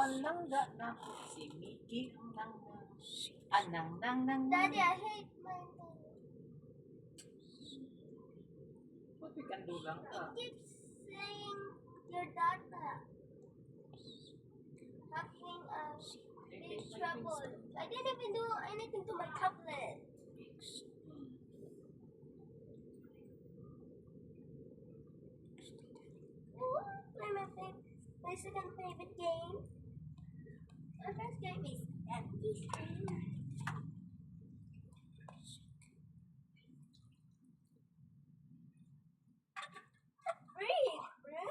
palangga na si Mickey ang nang nang. Daddy, I hate my name. What we can do lang ka? It keeps saying your data having big trouble. I didn't even do anything to my tablet. Play my second favorite game. My first game is Andy's Game. Breathe, bro.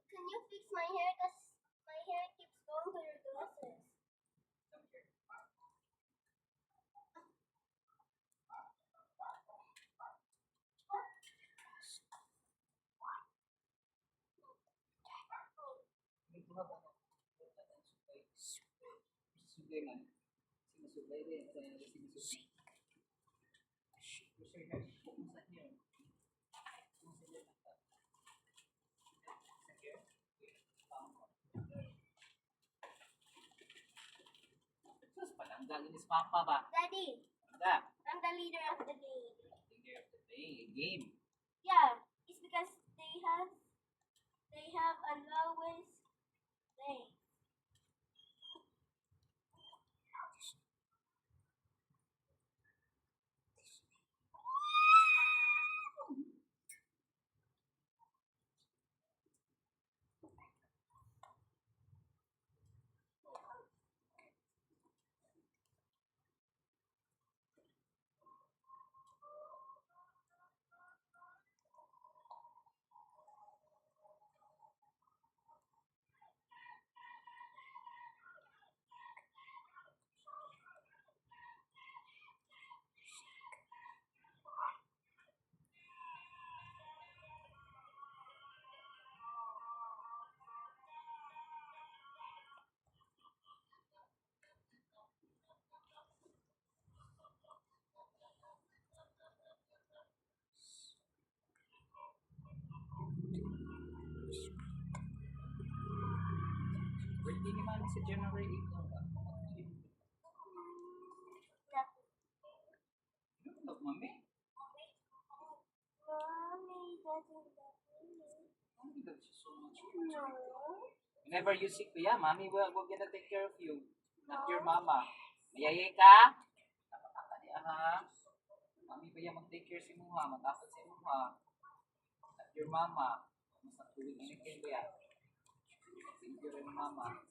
Can you fix my hair? Cause my hair keeps going to your glasses. Suglay man. Sinusuglay din. Sinusuglay. Kumusta niyo? Sus, palangga ni Papa ba? Daddy, Palangga. I'm the leader of the game. Leader of the game. Yeah, it's because they have a lowest thing. Birthday ni Mami sa January 8 lang ba? You don't love Mami? Mommy doesn't love me. Mami loves you so much. No. Whenever you sick, yeah, Mami will gonna take care of you. Not your mama. Mayayay ka? Napakaka niya ha? Mami ba yan mag-take care si Muha? Matapos si Muha. Not your mama. Mas natuloy na yung kaya. Thank you rin mama.